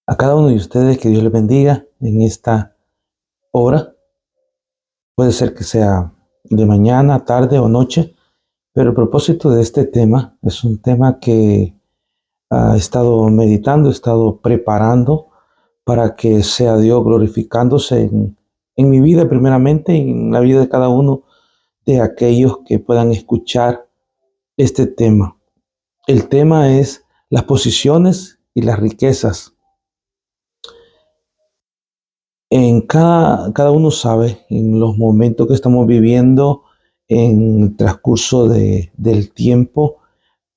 A cada uno de ustedes, que Dios les bendiga en esta hora. Puede ser que sea de mañana, tarde o noche, pero el propósito de este tema es un tema que he estado meditando, he estado preparando para que sea Dios glorificándose en mi vida primeramente y en la vida de cada uno de aquellos que puedan escuchar este tema. El tema es las posiciones y las riquezas. Cada uno sabe en los momentos que estamos viviendo, en el transcurso del tiempo,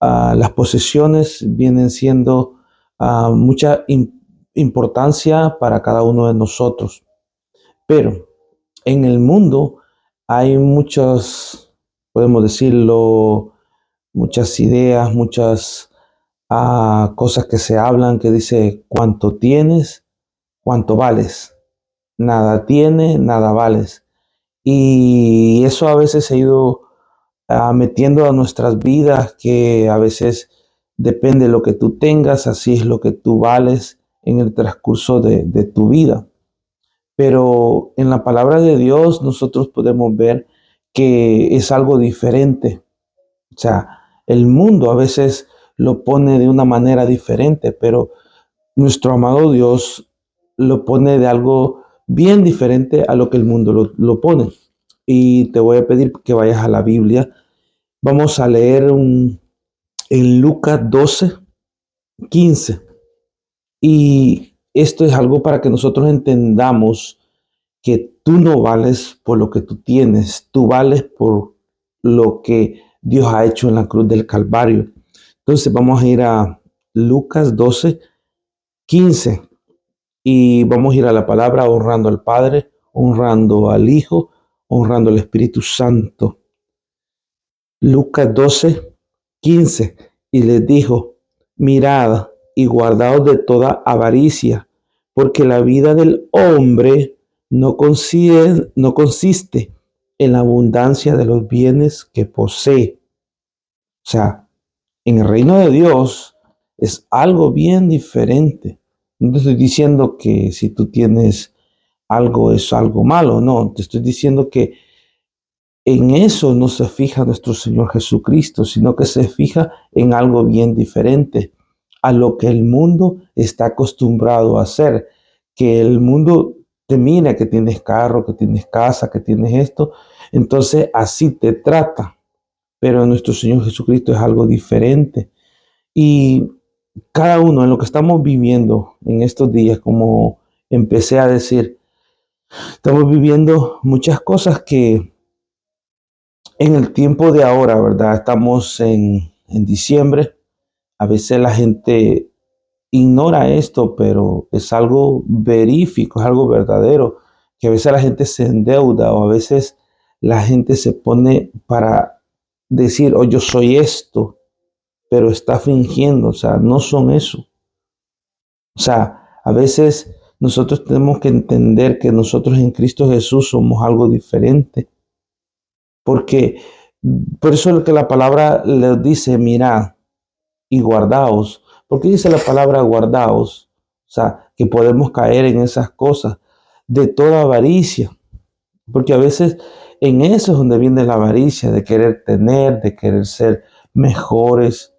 las posesiones vienen siendo mucha importancia para cada uno de nosotros. Pero en el mundo hay muchas, podemos decirlo, muchas ideas, muchas cosas que se hablan que dice cuánto tienes, cuánto vales. Nada tiene, nada vales. Y eso a veces se ha ido metiendo a nuestras vidas, que a veces depende de lo que tú tengas, así es lo que tú vales en el transcurso de tu vida. Pero en la palabra de Dios nosotros podemos ver que es algo diferente. O sea, el mundo a veces lo pone de una manera diferente, pero nuestro amado Dios lo pone de algo bien diferente a lo que el mundo lo pone. Y te voy a pedir que vayas a la Biblia. Vamos a leer en Lucas 12:15. Y esto es algo para que nosotros entendamos que tú no vales por lo que tú tienes, tú vales por lo que Dios ha hecho en la cruz del Calvario. Entonces vamos a ir a Lucas 12:15. Y vamos a ir a la palabra honrando al Padre, honrando al Hijo, honrando al Espíritu Santo. Lucas 12:15. Y les dijo, mirad y guardaos de toda avaricia, porque la vida del hombre no consiste en la abundancia de los bienes que posee. O sea, en el reino de Dios es algo bien diferente. No te estoy diciendo que si tú tienes algo es algo malo, no, te estoy diciendo que en eso no se fija nuestro Señor Jesucristo, sino que se fija en algo bien diferente a lo que el mundo está acostumbrado a hacer. Que el mundo te mira que tienes carro, que tienes casa, que tienes esto, entonces así te trata. Pero nuestro Señor Jesucristo es algo diferente. Y cada uno en lo que estamos viviendo en estos días, como empecé a decir, estamos viviendo muchas cosas que en el tiempo de ahora, ¿verdad? Estamos en diciembre. A veces la gente ignora esto, pero es algo verífico, es algo verdadero, que a veces la gente se endeuda o a veces la gente se pone para decir, oh, yo soy esto, pero está fingiendo, o sea, no son eso. O sea, a veces nosotros tenemos que entender que nosotros en Cristo Jesús somos algo diferente. Porque por eso es lo que la palabra le dice, mirad y guardaos. ¿Por qué dice la palabra guardaos? O sea, que podemos caer en esas cosas de toda avaricia. Porque a veces en eso es donde viene la avaricia, de querer tener, de querer ser mejores.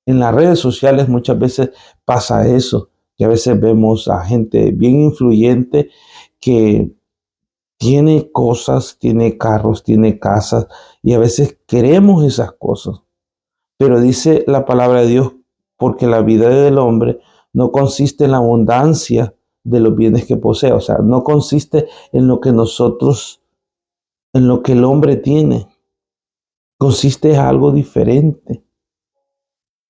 En las redes sociales muchas veces pasa eso, que a veces vemos a gente bien influyente que tiene cosas, tiene carros, tiene casas y a veces queremos esas cosas. Pero dice la palabra de Dios, porque la vida del hombre no consiste en la abundancia de los bienes que posee. O sea, no consiste en lo que nosotros, en lo que el hombre tiene. Consiste en algo diferente.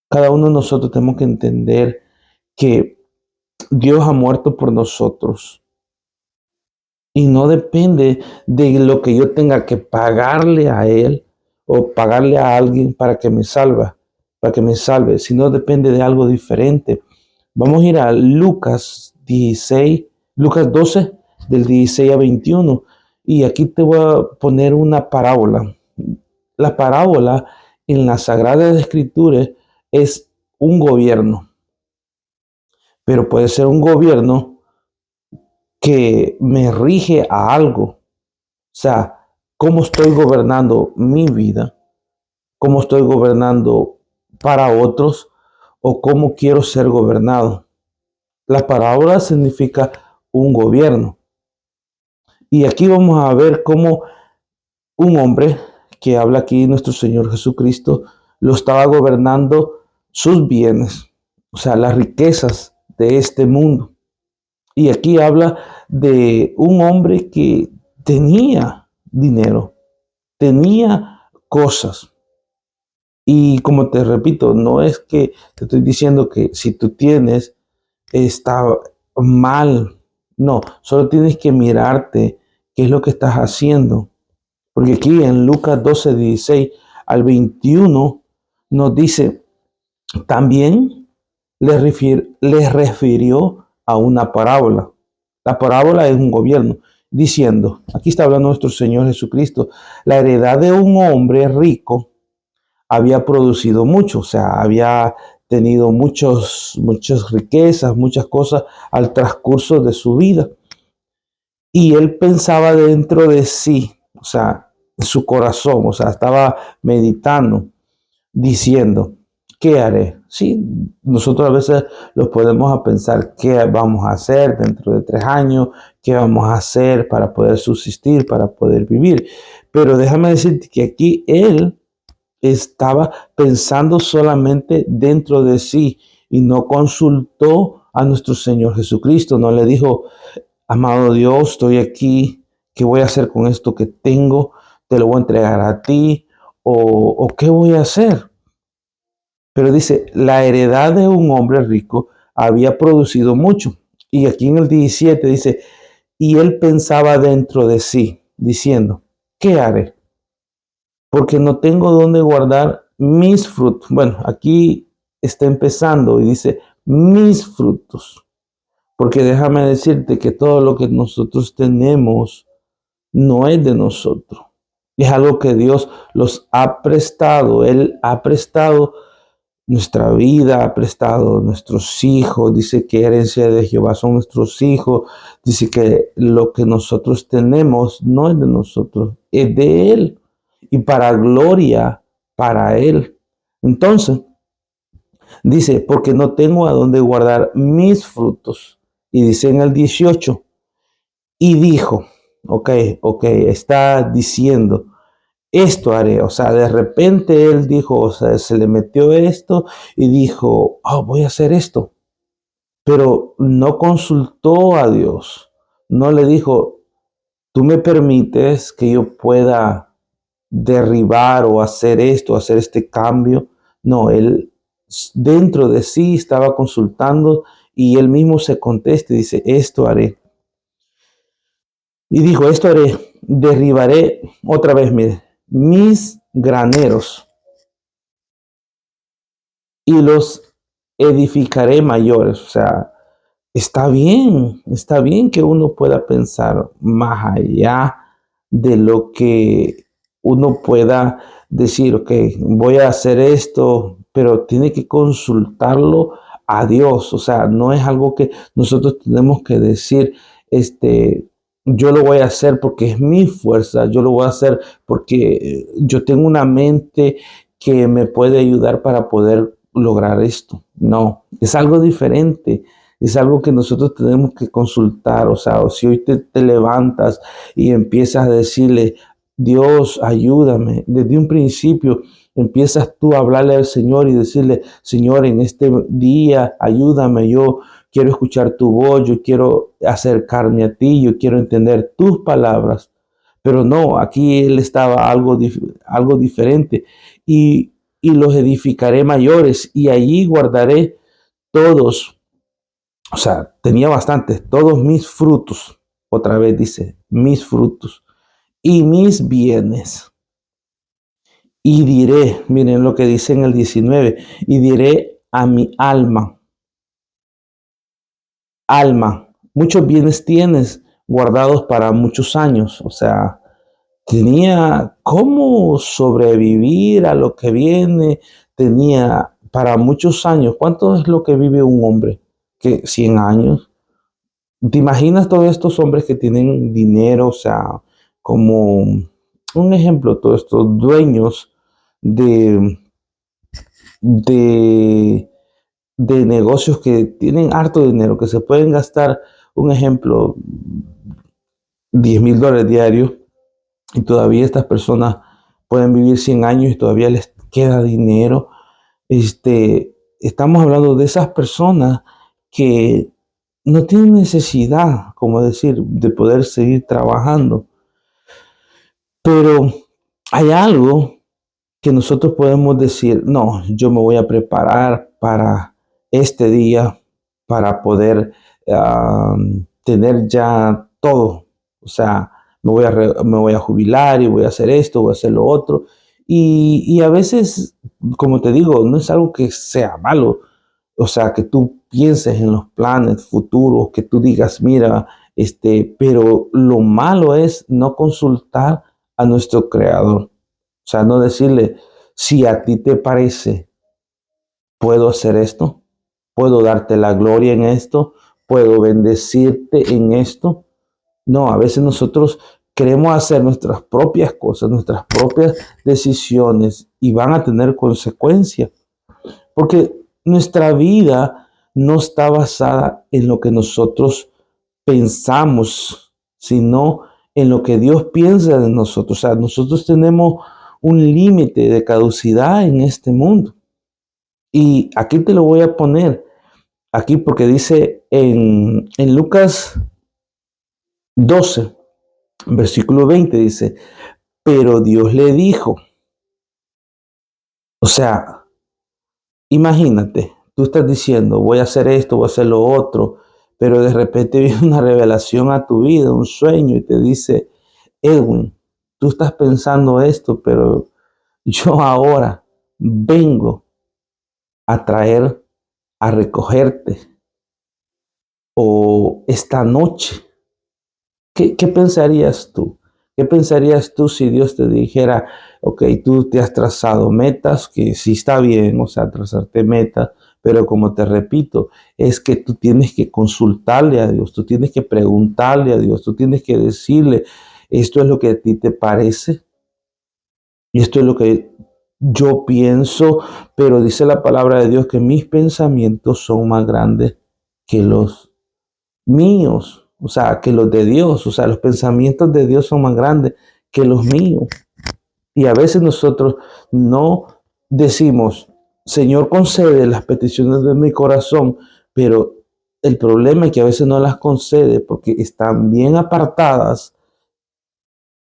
Cada uno de nosotros tenemos que entender que Dios ha muerto por nosotros. Y no depende de lo que yo tenga que pagarle a Él o pagarle a alguien para que me salve, sino depende de algo diferente. Vamos a ir a Lucas 16, Lucas 12, del 16 a 21. Y aquí te voy a poner una parábola. La parábola en la Sagrada Escritura es un gobierno, pero puede ser un gobierno que me rige a algo. O sea, cómo estoy gobernando mi vida, cómo estoy gobernando para otros o cómo quiero ser gobernado. La parábola significa un gobierno. Y aquí vamos a ver cómo un hombre que habla aquí nuestro Señor Jesucristo lo estaba gobernando sus bienes, o sea, las riquezas de este mundo. Y aquí habla de un hombre que tenía dinero, tenía cosas. Y como te repito, no es que te estoy diciendo que si tú tienes, está mal. No, solo tienes que mirarte qué es lo que estás haciendo. Porque aquí en Lucas 12, 16 al 21 nos dice, también les refirió a una parábola. La parábola es un gobierno, diciendo, aquí está hablando nuestro Señor Jesucristo, la heredad de un hombre rico había producido mucho, o sea, había tenido muchas riquezas, muchas cosas al transcurso de su vida. Y él pensaba dentro de sí, o sea, en su corazón, o sea, estaba meditando, diciendo, ¿qué haré? Sí, nosotros a veces los podemos a pensar qué vamos a hacer dentro de 3 años, qué vamos a hacer para poder subsistir, para poder vivir. Pero déjame decirte que aquí él estaba pensando solamente dentro de sí y no consultó a nuestro Señor Jesucristo. No le dijo, amado Dios, estoy aquí, ¿qué voy a hacer con esto que tengo? ¿Te lo voy a entregar a ti? ¿O qué voy a hacer? Pero dice, la heredad de un hombre rico había producido mucho. Y aquí en el 17 dice, y él pensaba dentro de sí, diciendo, ¿qué haré? Porque no tengo dónde guardar mis frutos. Bueno, aquí está empezando y dice, mis frutos. Porque déjame decirte que todo lo que nosotros tenemos no es de nosotros. Es algo que Dios los ha prestado. Él ha prestado nuestra vida, ha prestado nuestros hijos. Dice que herencia de Jehová son nuestros hijos. Dice que lo que nosotros tenemos no es de nosotros, es de Él. Y para gloria para Él. Entonces, dice, porque no tengo a dónde guardar mis frutos. Y dice en el 18, y dijo, ok, está diciendo, esto haré. O sea, de repente él dijo, o sea, se le metió esto y dijo, oh, voy a hacer esto. Pero no consultó a Dios. No le dijo, tú me permites que yo pueda derribar o hacer esto, hacer este cambio. No, él dentro de sí estaba consultando y él mismo se contesta y dice, esto haré. Y dijo, esto haré, derribaré otra vez, mire, mis graneros y los edificaré mayores. O sea, está bien que uno pueda pensar más allá de lo que uno pueda decir, ok, voy a hacer esto, pero tiene que consultarlo a Dios. O sea, no es algo que nosotros tenemos que decir, yo lo voy a hacer porque es mi fuerza, yo lo voy a hacer porque yo tengo una mente que me puede ayudar para poder lograr esto. No, es algo diferente. Es algo que nosotros tenemos que consultar. O sea, si hoy te levantas y empiezas a decirle, Dios, ayúdame. Desde un principio empiezas tú a hablarle al Señor y decirle, Señor, en este día, ayúdame. Yo quiero escuchar tu voz, yo quiero acercarme a ti, yo quiero entender tus palabras. Pero no, aquí él estaba algo diferente. Y los edificaré mayores y allí guardaré todos, o sea, tenía bastantes, todos mis frutos. Otra vez dice, mis frutos y mis bienes. Y diré, miren lo que dice en el 19, y diré a mi alma, alma, muchos bienes tienes guardados para muchos años. O sea, tenía cómo sobrevivir a lo que viene, tenía para muchos años. ¿Cuánto es lo que vive un hombre? que 100 años. ¿Te imaginas todos estos hombres que tienen dinero? O sea, como un ejemplo, todos estos dueños de, de, de negocios que tienen harto dinero, que se pueden gastar, un ejemplo, $10,000 diarios, y todavía estas personas pueden vivir 100 años y todavía les queda dinero. Estamos hablando de esas personas que no tienen necesidad, como decir, de poder seguir trabajando. Pero hay algo que nosotros podemos decir, no, yo me voy a preparar para este día, para poder tener ya todo. O sea, me voy a jubilar y voy a hacer esto, voy a hacer lo otro. Y a veces, como te digo, no es algo que sea malo. O sea, que tú pienses en los planes futuros, que tú digas, mira, pero lo malo es no consultar a nuestro creador. O sea, no decirle, si a ti te parece, puedo hacer esto, puedo darte la gloria en esto, puedo bendecirte en esto. No, a veces nosotros queremos hacer nuestras propias cosas, nuestras propias decisiones y van a tener consecuencias. Porque nuestra vida no está basada en lo que nosotros pensamos, sino en lo que Dios piensa de nosotros. O sea, nosotros tenemos un límite de caducidad en este mundo. Y aquí te lo voy a poner, aquí porque dice en Lucas 12, versículo 20, dice, pero Dios le dijo, o sea, imagínate, tú estás diciendo, voy a hacer esto, voy a hacer lo otro, pero de repente viene una revelación a tu vida, un sueño, y te dice, Edwin, tú estás pensando esto, pero yo ahora vengo a traer, a recogerte, o esta noche. ¿Qué pensarías tú? ¿Qué pensarías tú si Dios te dijera, ok, tú te has trazado metas, que sí está bien, o sea, trazarte metas, pero como te repito, es que tú tienes que consultarle a Dios, tú tienes que preguntarle a Dios, tú tienes que decirle, esto es lo que a ti te parece y esto es lo que yo pienso, pero dice la palabra de Dios que mis pensamientos son más grandes que los míos, o sea, que los de Dios, o sea, los pensamientos de Dios son más grandes que los míos. Y a veces nosotros no decimos, Señor, concede las peticiones de mi corazón, pero el problema es que a veces no las concede porque están bien apartadas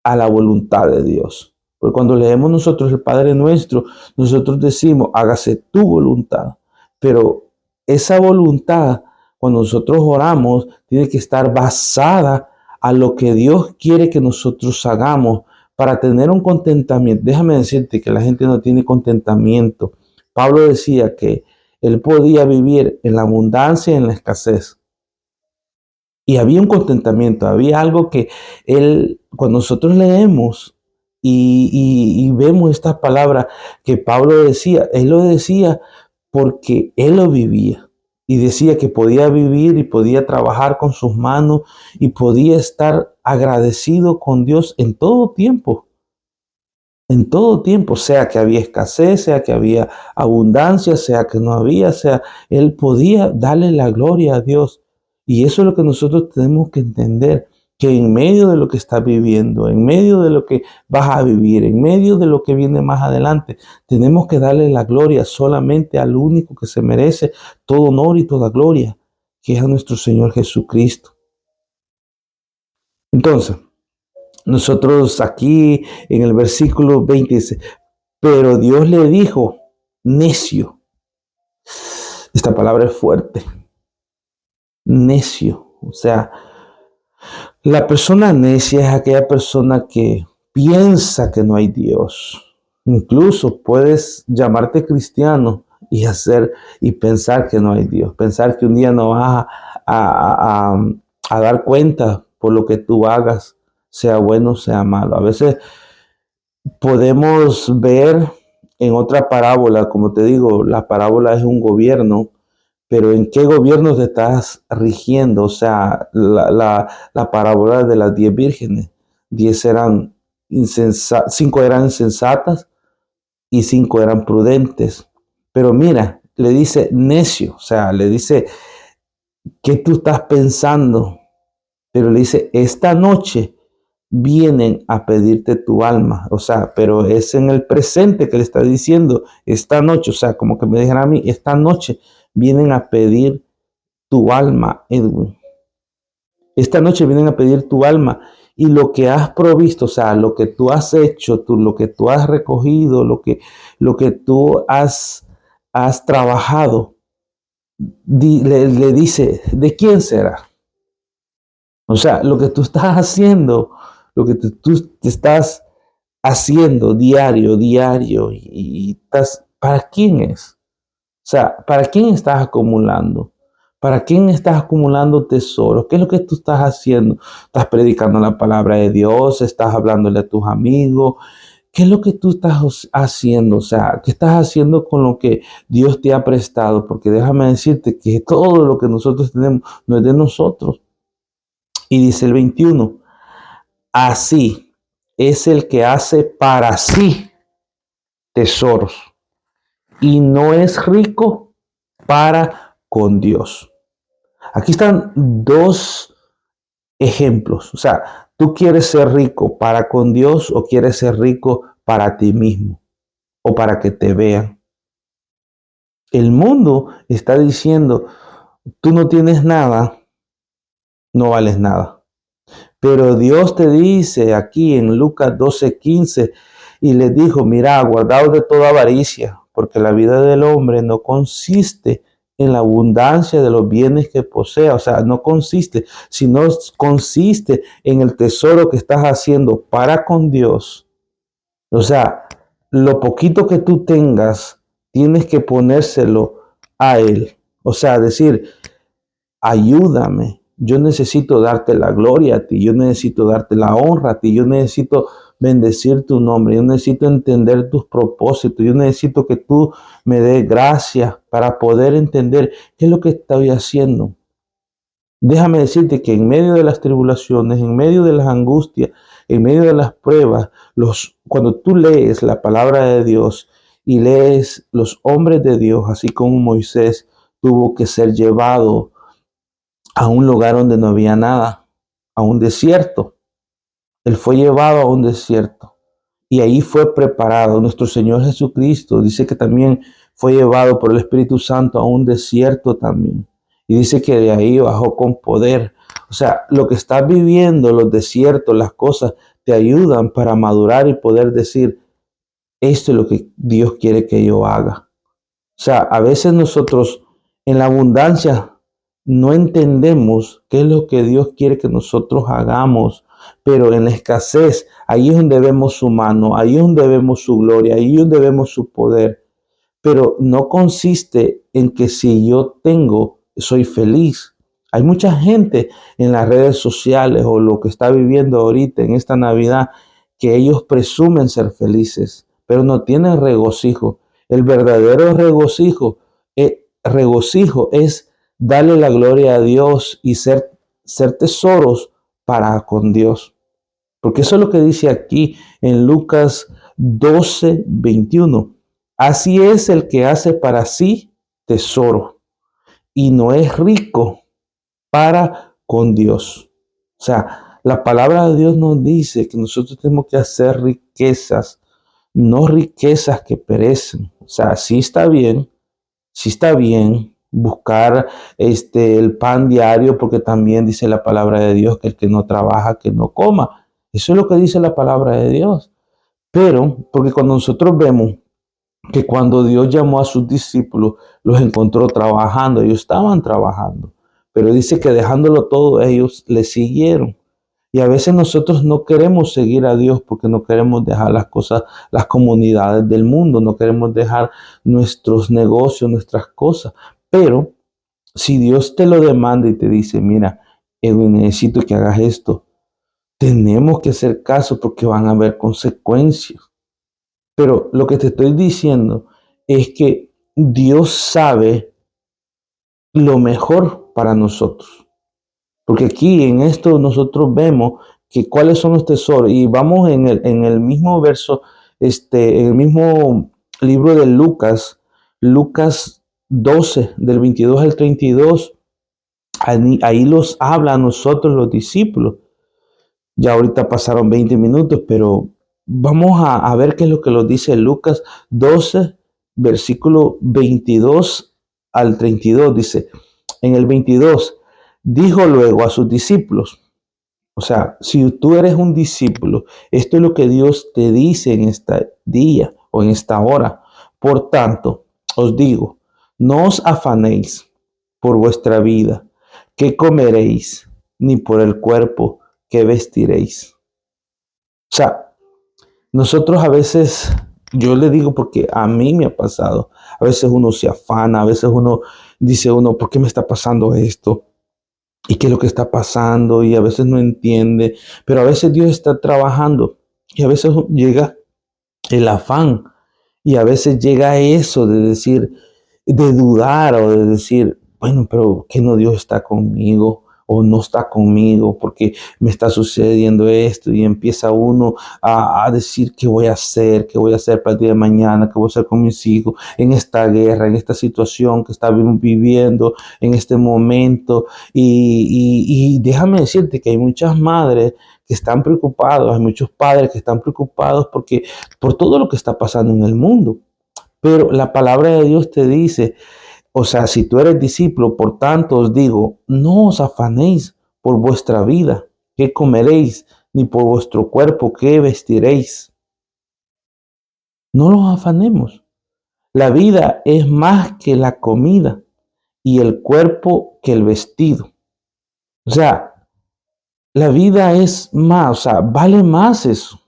a la voluntad de Dios. Porque cuando leemos nosotros el Padre Nuestro, nosotros decimos, hágase tu voluntad. Pero esa voluntad, cuando nosotros oramos, tiene que estar basada a lo que Dios quiere que nosotros hagamos para tener un contentamiento. Déjame decirte que la gente no tiene contentamiento. Pablo decía que él podía vivir en la abundancia y en la escasez. Y había un contentamiento, había algo que él, cuando nosotros leemos y vemos estas palabras que Pablo decía, él lo decía porque él lo vivía. Y decía que podía vivir y podía trabajar con sus manos y podía estar agradecido con Dios en todo tiempo, sea que había escasez, sea que había abundancia, sea que no había, sea, él podía darle la gloria a Dios. Y eso es lo que nosotros tenemos que entender, que en medio de lo que estás viviendo, en medio de lo que vas a vivir, en medio de lo que viene más adelante, tenemos que darle la gloria solamente al único que se merece todo honor y toda gloria, que es a nuestro Señor Jesucristo. Entonces, nosotros aquí en el versículo 20 dice, pero Dios le dijo, necio. Esta palabra es fuerte. Necio. O sea, la persona necia es aquella persona que piensa que no hay Dios. Incluso puedes llamarte cristiano y hacer y pensar que no hay Dios. Pensar que un día no vas a dar cuenta por lo que tú hagas, sea bueno o sea malo. A veces podemos ver en otra parábola, como te digo, la parábola es un gobierno, pero ¿en qué gobierno te estás rigiendo? O sea, la parábola de las 10 vírgenes. 10 eran insensatas, 5 eran insensatas y 5 eran prudentes. Pero mira, le dice necio, o sea, le dice, ¿qué tú estás pensando? Pero le dice, esta noche vienen a pedirte tu alma. O sea, pero es en el presente que le está diciendo, esta noche, o sea, como que me dijera a mí, esta noche vienen a pedir tu alma, Edwin. Esta noche vienen a pedir tu alma y lo que has provisto, o sea, lo que tú has hecho, lo que tú has recogido, lo que tú has trabajado, le dice, ¿de quién será? O sea, lo que tú estás haciendo, lo que tú te estás haciendo diario y estás, ¿para quién es? O sea, ¿para quién estás acumulando? ¿Para quién estás acumulando tesoros? ¿Qué es lo que tú estás haciendo? ¿Estás predicando la palabra de Dios? ¿Estás hablándole a tus amigos? ¿Qué es lo que tú estás haciendo? O sea, ¿qué estás haciendo con lo que Dios te ha prestado? Porque déjame decirte que todo lo que nosotros tenemos no es de nosotros. Y dice el 21, así es el que hace para sí tesoros y no es rico para con Dios. Aquí están dos ejemplos. O sea, tú quieres ser rico para con Dios o quieres ser rico para ti mismo o para que te vean. El mundo está diciendo, tú no tienes nada, no vales nada. Pero Dios te dice aquí en Lucas 12:15 y les dijo, mira, guardaos de toda avaricia, porque la vida del hombre no consiste en la abundancia de los bienes que posea, o sea, no consiste, sino consiste en el tesoro que estás haciendo para con Dios. O sea, lo poquito que tú tengas, tienes que ponérselo a Él. O sea, decir, ayúdame. Yo necesito darte la gloria a ti, yo necesito darte la honra a ti, yo necesito bendecir tu nombre, yo necesito entender tus propósitos, yo necesito que tú me des gracia para poder entender qué es lo que estoy haciendo. Déjame decirte que en medio de las tribulaciones, en medio de las angustias, en medio de las pruebas, cuando tú lees la palabra de Dios y lees los hombres de Dios, así como Moisés tuvo que ser llevado a un lugar donde no había nada, a un desierto. Él fue llevado a un desierto y ahí fue preparado. Nuestro Señor Jesucristo dice que también fue llevado por el Espíritu Santo a un desierto también. Y dice que de ahí bajó con poder. O sea, lo que estás viviendo, los desiertos, las cosas, te ayudan para madurar y poder decir, esto es lo que Dios quiere que yo haga. O sea, a veces nosotros en la abundancia no entendemos qué es lo que Dios quiere que nosotros hagamos, pero en la escasez, ahí es donde vemos su mano, ahí es donde vemos su gloria, ahí es donde vemos su poder. Pero no consiste en que si yo tengo, soy feliz. Hay mucha gente en las redes sociales o lo que está viviendo ahorita en esta Navidad que ellos presumen ser felices, pero no tienen regocijo. El verdadero regocijo es darle la gloria a Dios y ser tesoros para con Dios. Porque eso es lo que dice aquí en Lucas 12:21. Así es el que hace para sí tesoro y no es rico para con Dios. O sea, la palabra de Dios nos dice que nosotros tenemos que hacer riquezas, no riquezas que perecen. O sea, sí está bien buscar el pan diario, porque también dice la palabra de Dios que el que no trabaja, que no coma. Eso es lo que dice la palabra de Dios. Pero, porque cuando nosotros vemos que cuando Dios llamó a sus discípulos, los encontró trabajando, ellos estaban trabajando, pero dice que dejándolo todo, ellos le siguieron. Y a veces nosotros no queremos seguir a Dios porque no queremos dejar las cosas, las comunidades del mundo, no queremos dejar nuestros negocios, nuestras cosas. Pero si Dios te lo demanda y te dice, mira, Edwin, necesito que hagas esto, tenemos que hacer caso porque van a haber consecuencias. Pero lo que te estoy diciendo es que Dios sabe lo mejor para nosotros. Porque aquí en esto nosotros vemos que cuáles son los tesoros. Y vamos en el mismo verso, en el mismo libro de Lucas, Lucas 12, del 22 al 32. Ahí los habla a nosotros los discípulos. Ya ahorita pasaron 20 minutos, pero vamos a ver qué es lo que nos dice Lucas 12, versículo 22 al 32. Dice, en el 22, dijo luego a sus discípulos, o sea, si tú eres un discípulo, esto es lo que Dios te dice en este día o en esta hora. Por tanto, os digo, no os afanéis por vuestra vida, qué comeréis, ni por el cuerpo, qué vestiréis. O sea, nosotros a veces, yo le digo porque a mí me ha pasado, a veces uno se afana, a veces uno dice ¿por qué me está pasando esto? ¿Y qué es lo que está pasando? Y a veces no entiende, pero a veces Dios está trabajando y a veces llega el afán y a veces llega eso de decir, de dudar o de decir, bueno, pero ¿qué no Dios está conmigo? O no está conmigo porque me está sucediendo esto y empieza uno a decir qué voy a hacer para el día de mañana, qué voy a hacer con mis hijos en esta guerra, en esta situación que está viviendo en este momento. Y déjame decirte que hay muchas madres que están preocupados, hay muchos padres que están preocupados porque por todo lo que está pasando en el mundo. Pero la palabra de Dios te dice, o sea, si tú eres discípulo, por tanto os digo, no os afanéis por vuestra vida, qué comeréis, ni por vuestro cuerpo, qué vestiréis. No nos afanemos. La vida es más que la comida y el cuerpo que el vestido. O sea, la vida es más, o sea, vale más eso.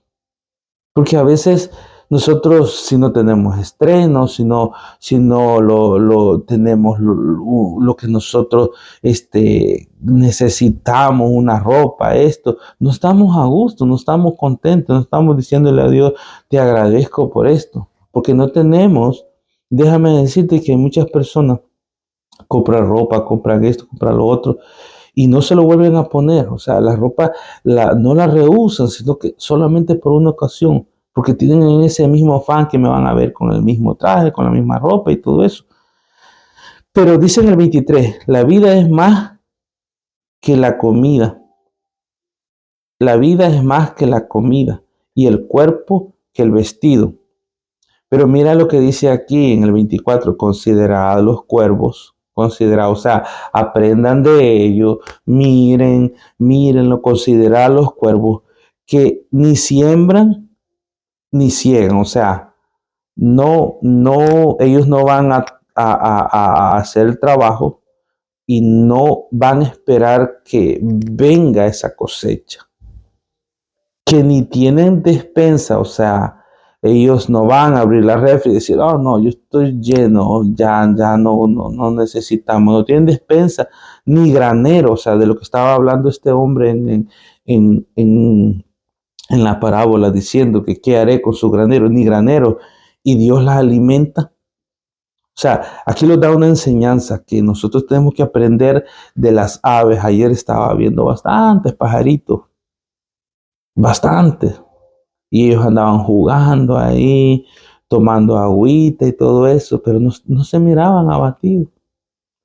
Porque a veces nosotros si no tenemos estrenos, si no lo tenemos lo que nosotros necesitamos, una ropa, esto, no estamos a gusto, no estamos contentos, no estamos diciéndole a Dios, te agradezco por esto, porque no tenemos, déjame decirte que muchas personas compran ropa, compran esto, compran lo otro, y no se lo vuelven a poner. O sea, la ropa no la reusan, sino que solamente por una ocasión, porque tienen en ese mismo afán que me van a ver con el mismo traje, con la misma ropa y todo eso. Pero dice en el 23, la vida es más que la comida. La vida es más que la comida y el cuerpo que el vestido. Pero mira lo que dice aquí en el 24, considerad los cuervos, considerad, o sea, aprendan de ellos, mírenlo, considerad los cuervos que ni siembran ni ciegan, o sea, ellos no van a hacer el trabajo y no van a esperar que venga esa cosecha, que ni tienen despensa, o sea, ellos no van a abrir la refri y decir, oh no, yo estoy lleno, ya no necesitamos, no tienen despensa ni granero, o sea, de lo que estaba hablando este hombre en, en, en la parábola, diciendo que qué haré con su granero, ni granero, y Dios las alimenta. O sea, aquí nos da una enseñanza que nosotros tenemos que aprender de las aves. Ayer estaba viendo bastantes pajaritos, bastantes. Y ellos andaban jugando ahí, tomando agüita y todo eso, pero no se miraban abatidos.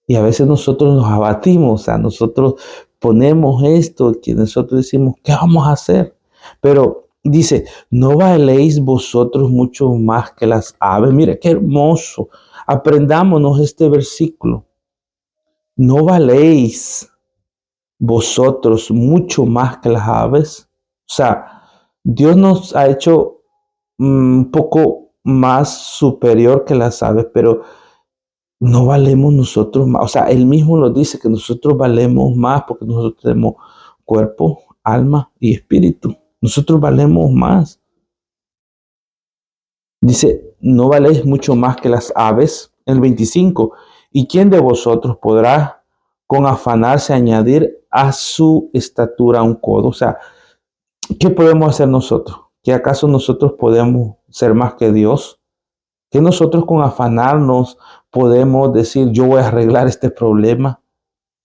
Y a veces nosotros nos abatimos, o sea, nosotros ponemos esto que nosotros decimos, ¿qué vamos a hacer? Pero dice, ¿no valéis vosotros mucho más que las aves? Mire, qué hermoso. Aprendámonos este versículo. ¿No valéis vosotros mucho más que las aves? O sea, Dios nos ha hecho un poco más superior que las aves, pero no valemos nosotros más. O sea, Él mismo nos dice que nosotros valemos más porque nosotros tenemos cuerpo, alma y espíritu. Nosotros valemos más. Dice, no valéis mucho más que las aves. El 25. ¿Y quién de vosotros podrá con afanarse añadir a su estatura un codo? O sea, ¿qué podemos hacer nosotros? ¿Que acaso nosotros podemos ser más que Dios? Que nosotros con afanarnos podemos decir, yo voy a arreglar este problema.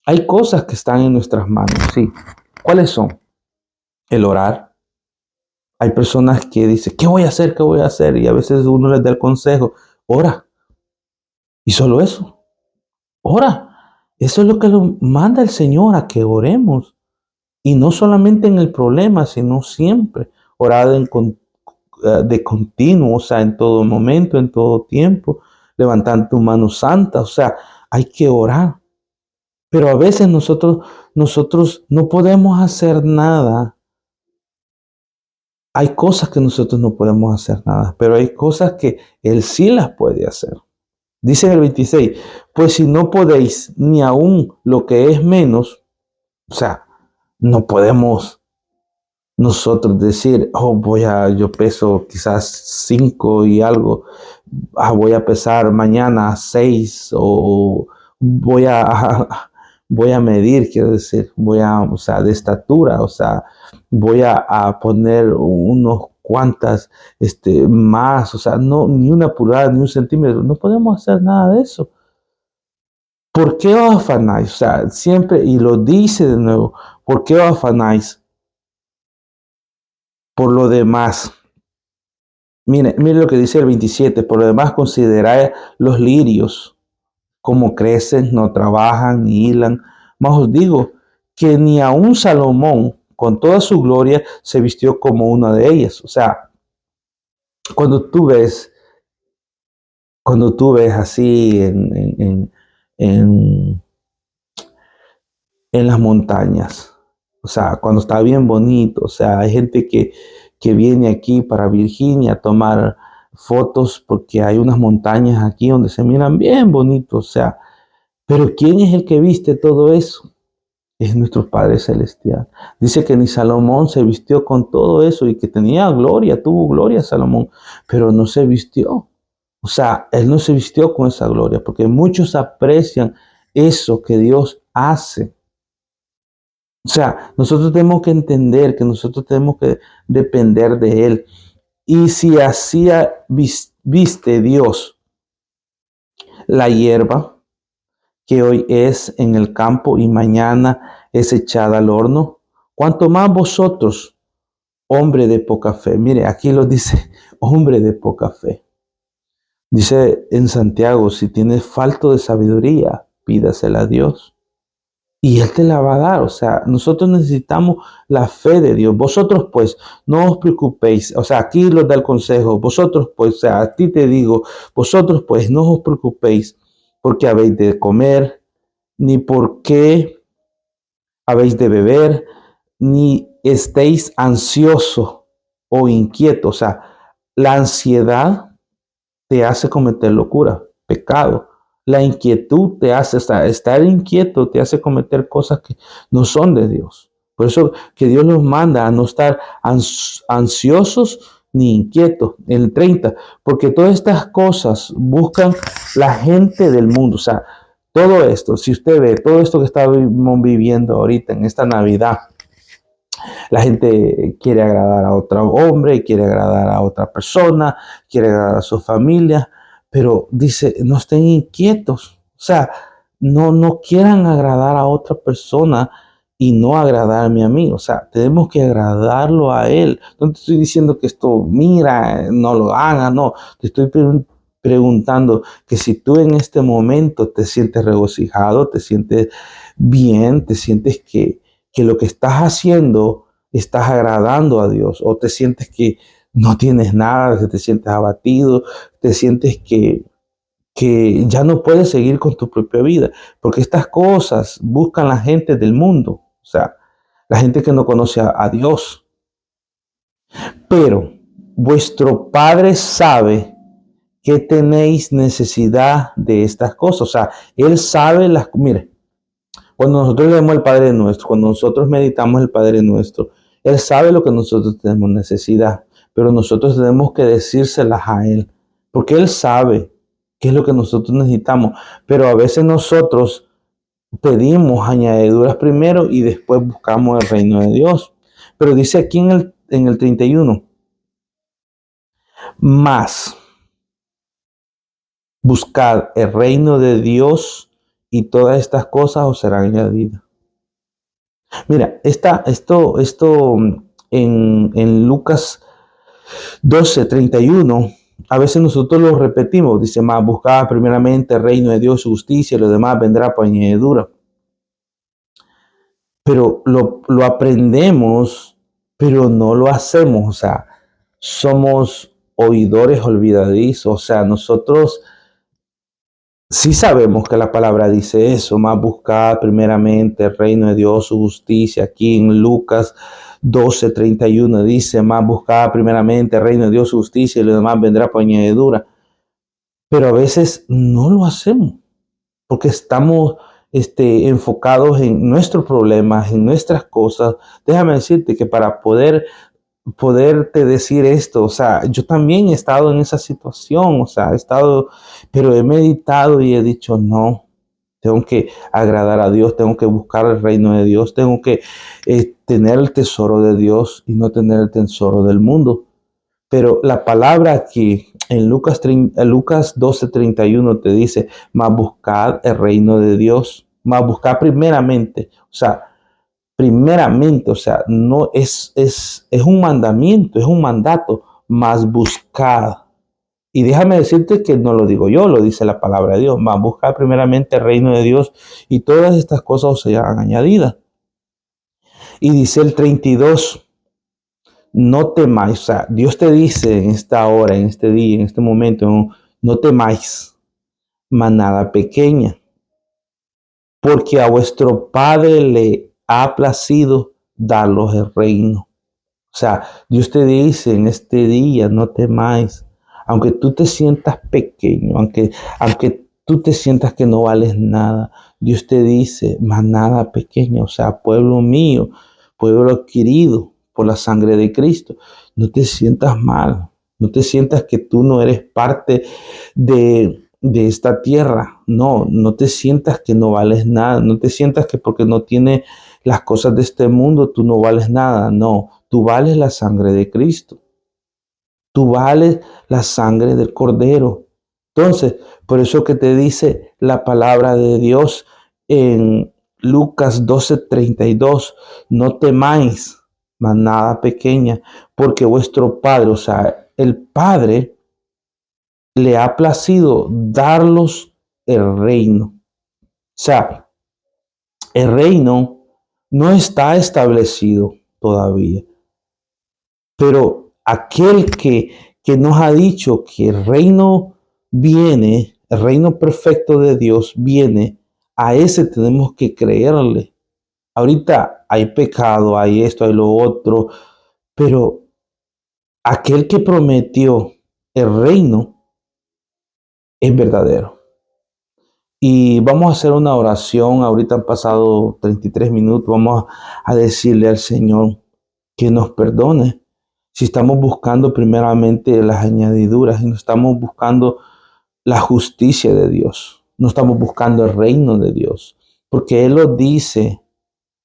Hay cosas que están en nuestras manos, sí. ¿Cuáles son? El orar. Hay personas que dicen, ¿qué voy a hacer? ¿Qué voy a hacer? Y a veces uno les da el consejo, ora. Y solo eso, ora. Eso es lo que lo manda el Señor, a que oremos. Y no solamente en el problema, sino siempre. Orar de continuo, o sea, en todo momento, en todo tiempo. Levantar tu mano santa, o sea, hay que orar. Pero a veces nosotros no podemos hacer nada. Hay cosas que nosotros no podemos hacer nada, pero hay cosas que Él sí las puede hacer. Dice en el 26, pues si no podéis ni aún lo que es menos, o sea, no podemos nosotros decir, yo peso quizás 5 y algo, voy a pesar mañana 6 o voy a, voy a medir, quiero decir, o sea, de estatura, o sea, voy a poner unos cuantas, más, o sea, no, ni una pulgada, ni un centímetro, no podemos hacer nada de eso. ¿Por qué os afanáis? O sea, siempre, y lo dice de nuevo, ¿por qué os afanáis por lo demás? Mire lo que dice el 27, por lo demás considerad los lirios, como crecen, no trabajan ni hilan. Mas os digo que ni aun Salomón, con toda su gloria, se vistió como una de ellas. O sea, cuando tú ves, cuando tú ves así en, en las montañas, o sea, cuando está bien bonito, o sea, hay gente que viene aquí para Virginia a tomar fotos porque hay unas montañas aquí donde se miran bien bonitos, o sea, pero ¿quién es el que viste todo eso? Es nuestro Padre Celestial. Dice que ni Salomón se vistió con todo eso y que tenía gloria, tuvo gloria Salomón, pero no se vistió. O sea, él no se vistió con esa gloria porque muchos aprecian eso que Dios hace. O sea, nosotros tenemos que entender que nosotros tenemos que depender de Él. Y si así viste Dios la hierba que hoy es en el campo y mañana es echada al horno, cuanto más vosotros, hombre de poca fe. Mire, aquí lo dice, hombre de poca fe. Dice en Santiago, si tienes falto de sabiduría, pídasela a Dios. Y Él te la va a dar. O sea, nosotros necesitamos la fe de Dios. Vosotros pues, no os preocupéis. O sea, aquí los da el consejo. Vosotros pues, o sea, a ti te digo, vosotros pues, no os preocupéis porque habéis de comer, ni por qué habéis de beber, ni estéis ansioso o inquieto. O sea, la ansiedad te hace cometer locura, pecado. La inquietud te hace estar inquieto, te hace cometer cosas que no son de Dios. Por eso que Dios nos manda a no estar ansiosos ni inquietos. El 30, porque todas estas cosas buscan la gente del mundo. O sea, todo esto, si usted ve, todo esto que estamos viviendo ahorita en esta Navidad, la gente quiere agradar a otro hombre, quiere agradar a otra persona, quiere agradar a su familia, pero dice, no estén inquietos. O sea, no quieran agradar a otra persona y no agradarme a mí. O sea, tenemos que agradarlo a Él. No te estoy diciendo que esto, mira, no lo haga, no. Te estoy preguntando que si tú en este momento te sientes regocijado, te sientes bien, te sientes que lo que estás haciendo estás agradando a Dios, o te sientes que no tienes nada, que te sientes abatido, te sientes que ya no puedes seguir con tu propia vida, porque estas cosas buscan la gente del mundo, o sea, la gente que no conoce a Dios. Pero vuestro Padre sabe que tenéis necesidad de estas cosas, o sea, Él sabe mire, cuando nosotros leemos el Padre Nuestro, cuando nosotros meditamos el Padre Nuestro, Él sabe lo que nosotros tenemos necesidad, pero nosotros tenemos que decírselas a Él, porque Él sabe qué es lo que nosotros necesitamos, pero a veces nosotros pedimos añadiduras primero y después buscamos el reino de Dios. Pero dice aquí en el 31, más. Buscad el reino de Dios y todas estas cosas os serán añadidas. Mira, esto en Lucas 12:31, a veces nosotros lo repetimos, dice más, buscad primeramente el reino de Dios, su justicia, y lo demás vendrá por añadidura. Pero lo aprendemos, pero no lo hacemos, o sea, somos oidores olvidadizos, o sea, nosotros sí sabemos que la palabra dice eso, más buscar primeramente el reino de Dios, su justicia. Aquí en Lucas 12:31 dice, más buscar primeramente el reino de Dios, su justicia, y lo demás vendrá por añadidura. Pero a veces no lo hacemos porque estamos enfocados en nuestros problemas, en nuestras cosas. Déjame decirte que para poderte decir esto, o sea, yo también he estado en esa situación, o sea, pero he meditado y he dicho, no, tengo que agradar a Dios, tengo que buscar el reino de Dios, tengo que tener el tesoro de Dios y no tener el tesoro del mundo. Pero la palabra aquí en Lucas 12:31 te dice, más buscad el reino de Dios, más buscad primeramente, o sea, no es un mandamiento, es un mandato, más buscad. Y déjame decirte que no lo digo yo, lo dice la palabra de Dios, más buscad primeramente el reino de Dios y todas estas cosas os serán añadidas. Y dice el 32, no temáis, o sea, Dios te dice en esta hora, en este día, en este momento, no temáis, manada pequeña, porque a vuestro Padre le ha placido daros el reino. O sea, Dios te dice en este día, no temáis, aunque tú te sientas pequeño, aunque tú te sientas que no vales nada, Dios te dice, manada pequeña, o sea, pueblo mío, pueblo adquirido por la sangre de Cristo, no te sientas mal, no te sientas que tú no eres parte de esta tierra, no te sientas que no vales nada, no te sientas que porque no tienes las cosas de este mundo tú no vales nada, no. Tú vales la sangre de Cristo. Tú vales la sangre del Cordero. Entonces, por eso que te dice la palabra de Dios en Lucas 12:32, no temáis, manada pequeña, porque vuestro Padre, o sea, el Padre le ha placido darlos el reino. O sea, el reino no está establecido todavía. Pero aquel que nos ha dicho que el reino viene, el reino perfecto de Dios viene, a ese tenemos que creerle. Ahorita hay pecado, hay esto, hay lo otro, pero aquel que prometió el reino es verdadero. Y vamos a hacer una oración. Ahorita han pasado 33 minutos. Vamos a decirle al Señor que nos perdone si estamos buscando primeramente las añadiduras y no estamos buscando la justicia de Dios, no estamos buscando el reino de Dios, porque Él lo dice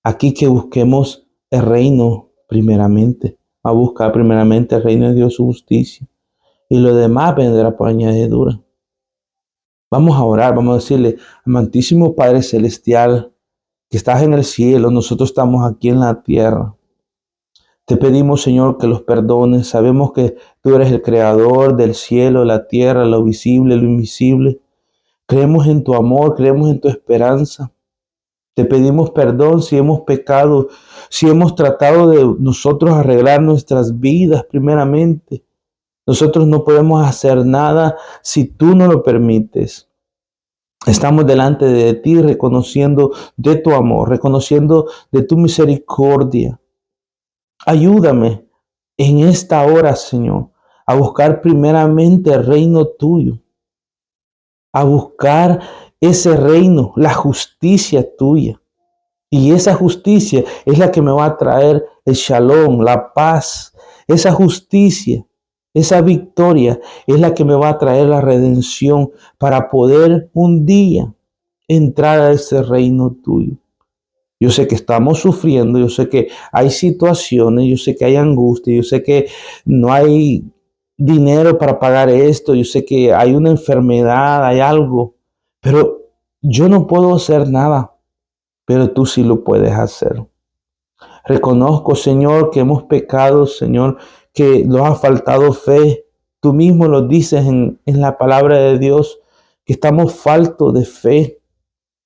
aquí que busquemos el reino primeramente, a buscar primeramente el reino de Dios, su justicia, y lo demás vendrá por añadidura. Vamos a orar, vamos a decirle, amantísimo Padre Celestial, que estás en el cielo, nosotros estamos aquí en la tierra. Te pedimos, Señor, que los perdones. Sabemos que tú eres el creador del cielo, la tierra, lo visible, lo invisible. Creemos en tu amor, creemos en tu esperanza. Te pedimos perdón si hemos pecado, si hemos tratado de nosotros arreglar nuestras vidas primeramente. Nosotros no podemos hacer nada si tú no lo permites. Estamos delante de ti reconociendo de tu amor, reconociendo de tu misericordia. Ayúdame en esta hora, Señor, a buscar primeramente el reino tuyo, a buscar ese reino, la justicia tuya. Y esa justicia es la que me va a traer el shalom, la paz. Esa justicia, esa victoria es la que me va a traer la redención para poder un día entrar a ese reino tuyo. Yo sé que estamos sufriendo, yo sé que hay situaciones, yo sé que hay angustia, yo sé que no hay dinero para pagar esto, yo sé que hay una enfermedad, hay algo, pero yo no puedo hacer nada, pero tú sí lo puedes hacer. Reconozco, Señor, que hemos pecado, Señor, que nos ha faltado fe. Tú mismo lo dices en la palabra de Dios, que estamos faltos de fe.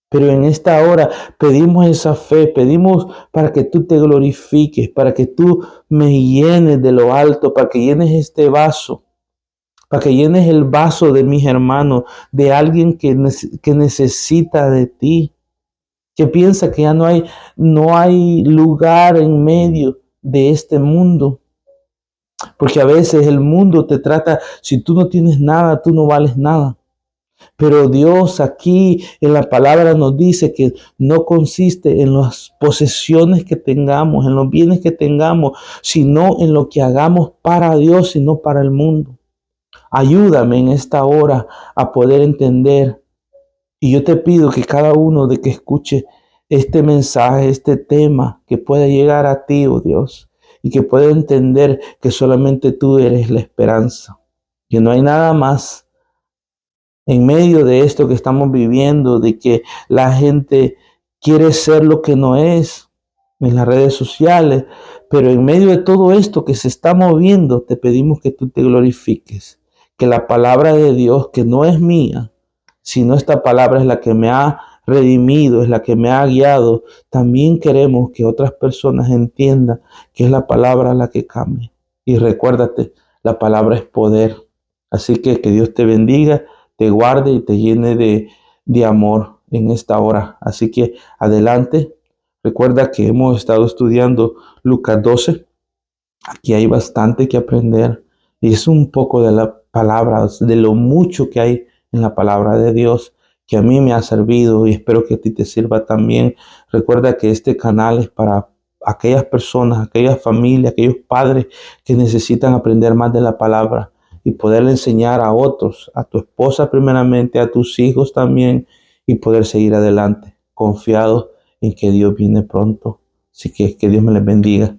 Pero en esta hora pedimos esa fe, pedimos para que tú te glorifiques, para que tú me llenes de lo alto, para que llenes este vaso, para que llenes el vaso de mis hermanos, de alguien que necesita de ti, que piensa que ya no hay lugar en medio de este mundo. Porque a veces el mundo te trata, si tú no tienes nada, tú no vales nada. Pero Dios aquí en la palabra nos dice que no consiste en las posesiones que tengamos, en los bienes que tengamos, sino en lo que hagamos para Dios y no para el mundo. Ayúdame en esta hora a poder entender. Y yo te pido que cada uno de que escuche este mensaje, este tema, que pueda llegar a ti, oh Dios, y que pueda entender que solamente tú eres la esperanza, que no hay nada más en medio de esto que estamos viviendo, de que la gente quiere ser lo que no es en las redes sociales, pero en medio de todo esto que se está moviendo, te pedimos que tú te glorifiques, que la palabra de Dios, que no es mía, sino esta palabra es la que me ha redimido, es la que me ha guiado, también queremos que otras personas entiendan que es la palabra la que cambia. Y recuérdate, la palabra es poder. Así que Dios te bendiga, te guarde y te llene de amor en esta hora. Así que adelante. Recuerda que hemos estado estudiando Lucas 12. Aquí hay bastante que aprender. Y es un poco de la palabra, de lo mucho que hay en la palabra de Dios, que a mí me ha servido y espero que a ti te sirva también. Recuerda que este canal es para aquellas personas, aquellas familias, aquellos padres que necesitan aprender más de la palabra y poderle enseñar a otros, a tu esposa primeramente, a tus hijos también, y poder seguir adelante, confiados en que Dios viene pronto. Así que Dios me les bendiga.